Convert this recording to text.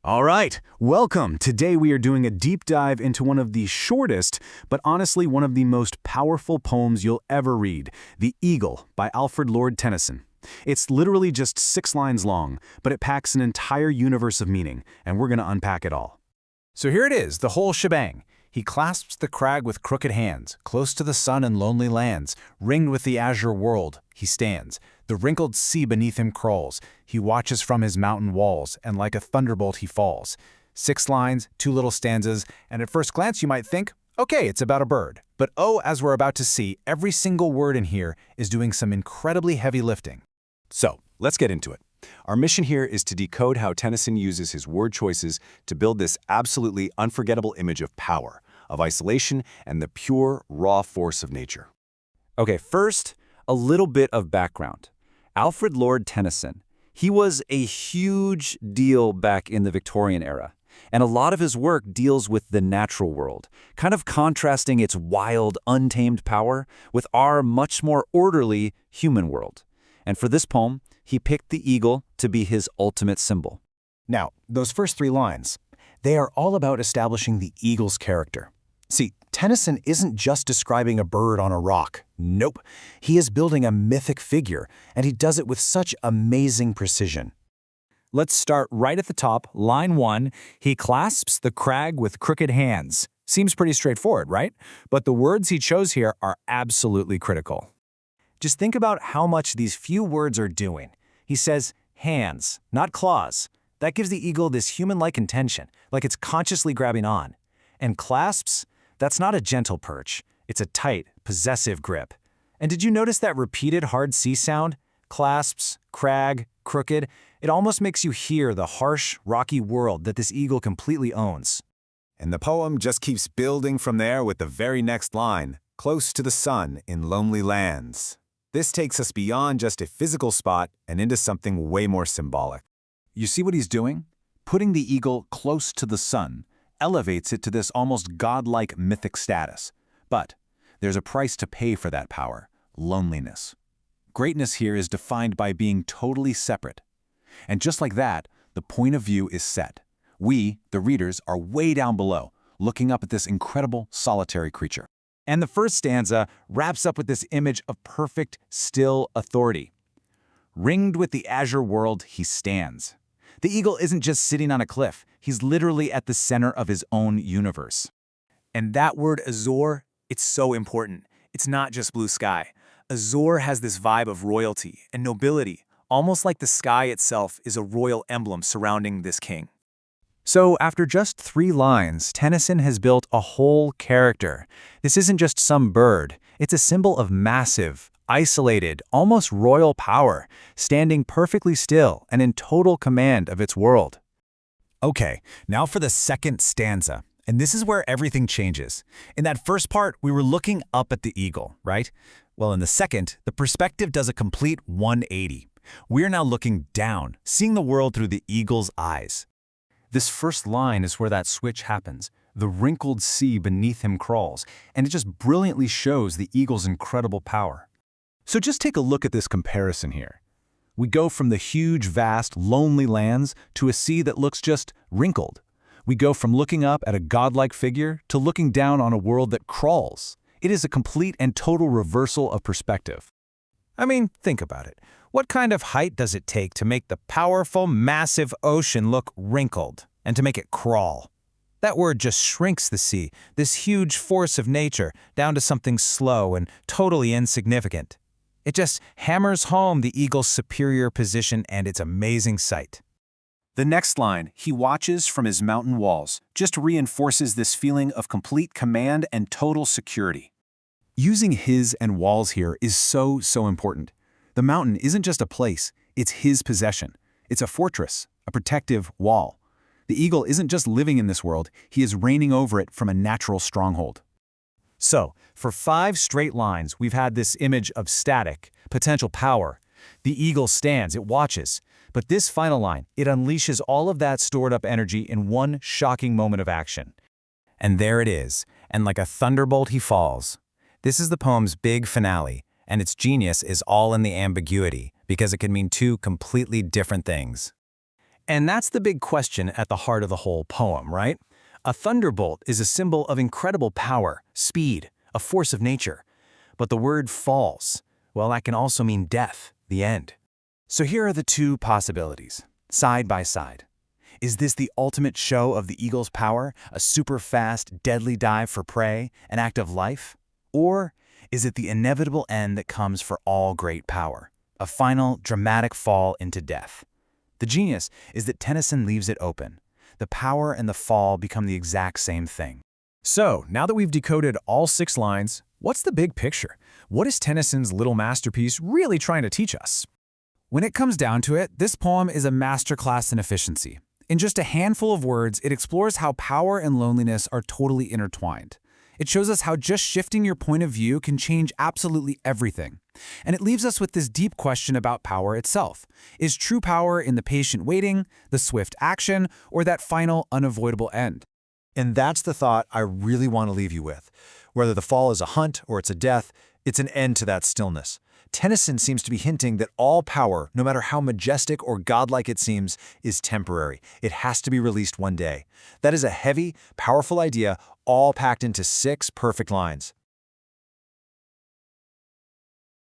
All right, welcome. Today we are doing a deep dive into one of the shortest, but honestly one of the most powerful poems you'll ever read, The Eagle by Alfred Lord Tennyson. It's literally just 6 lines long, but it packs an entire universe of meaning, and we're going to unpack it all. So here it is, the whole shebang. He clasps the crag with crooked hands, close to the sun and lonely lands, ringed with the azure world, he stands. The wrinkled sea beneath him crawls. He watches from his mountain walls, and like a thunderbolt he falls. 6 lines, 2 little stanzas, and at first glance you might think, okay, it's about a bird. But oh, as we're about to see, every single word in here is doing some incredibly heavy lifting. So, let's get into it. Our mission here is to decode how Tennyson uses his word choices to build this absolutely unforgettable image of power, of isolation, and the pure, raw force of nature. Okay, first, a little bit of background. Alfred Lord Tennyson, he was a huge deal back in the Victorian era, and a lot of his work deals with the natural world, kind of contrasting its wild, untamed power with our much more orderly human world. And for this poem, he picked the eagle to be his ultimate symbol. Now, those first 3 lines, they are all about establishing the eagle's character. See, Tennyson isn't just describing a bird on a rock. Nope. He is building a mythic figure, and he does it with such amazing precision. Let's start right at the top, line 1. He clasps the crag with crooked hands. Seems pretty straightforward, right? But the words he chose here are absolutely critical. Just think about how much these few words are doing. He says, hands, not claws. That gives the eagle this human-like intention, like it's consciously grabbing on. And clasps? That's not a gentle perch. It's a tight, possessive grip. And did you notice that repeated hard C sound? Clasps, crag, crooked. It almost makes you hear the harsh, rocky world that this eagle completely owns. And the poem just keeps building from there with the very next line, close to the sun in lonely lands. This takes us beyond just a physical spot and into something way more symbolic. You see what he's doing? Putting the eagle close to the sun elevates it to this almost godlike mythic status. But there's a price to pay for that power: loneliness. Greatness here is defined by being totally separate. And just like that, the point of view is set. We, the readers, are way down below, looking up at this incredible solitary creature. And the first stanza wraps up with this image of perfect, still authority. Ringed with the azure world, he stands. The eagle isn't just sitting on a cliff. He's literally at the center of his own universe. And that word azure, it's so important. It's not just blue sky. Azure has this vibe of royalty and nobility, almost like the sky itself is a royal emblem surrounding this king. So after just 3 lines, Tennyson has built a whole character. This isn't just some bird. It's a symbol of massive, isolated, almost royal power, standing perfectly still and in total command of its world. Okay, now for the second stanza. And this is where everything changes. In that first part, we were looking up at the eagle, right? Well, in the second, the perspective does a complete 180. We're now looking down, seeing the world through the eagle's eyes. This first line is where that switch happens. The wrinkled sea beneath him crawls, and it just brilliantly shows the eagle's incredible power. So just take a look at this comparison here. We go from the huge, vast, lonely lands to a sea that looks just wrinkled. We go from looking up at a godlike figure to looking down on a world that crawls. It is a complete and total reversal of perspective. I mean, think about it. What kind of height does it take to make the powerful, massive ocean look wrinkled and to make it crawl? That word just shrinks the sea, this huge force of nature, down to something slow and totally insignificant. It just hammers home the eagle's superior position and its amazing sight. The next line, he watches from his mountain walls, just reinforces this feeling of complete command and total security. Using his and walls here is so important. The mountain isn't just a place, it's his possession. It's a fortress, a protective wall. The eagle isn't just living in this world, he is reigning over it from a natural stronghold. So, for 5 straight lines, we've had this image of static, potential power. The eagle stands, it watches. But this final line, it unleashes all of that stored up energy in one shocking moment of action. And there it is, and like a thunderbolt he falls. This is the poem's big finale, and its genius is all in the ambiguity, because it can mean 2 completely different things. And that's the big question at the heart of the whole poem, right? A thunderbolt is a symbol of incredible power, speed, a force of nature. But the word falls, well, that can also mean death, the end. So here are the two possibilities, side by side. Is this the ultimate show of the eagle's power, a super-fast, deadly dive for prey, an act of life? Or is it the inevitable end that comes for all great power, a final, dramatic fall into death? The genius is that Tennyson leaves it open. The power and the fall become the exact same thing. So, now that we've decoded all 6 lines, what's the big picture? What is Tennyson's little masterpiece really trying to teach us? When it comes down to it, this poem is a masterclass in efficiency. In just a handful of words, it explores how power and loneliness are totally intertwined. It shows us how just shifting your point of view can change absolutely everything. And it leaves us with this deep question about power itself. Is true power in the patient waiting, the swift action, or that final, unavoidable end? And that's the thought I really want to leave you with. Whether the fall is a hunt or it's a death, it's an end to that stillness. Tennyson seems to be hinting that all power, no matter how majestic or godlike it seems, is temporary. It has to be released one day. That is a heavy, powerful idea, all packed into 6 perfect lines.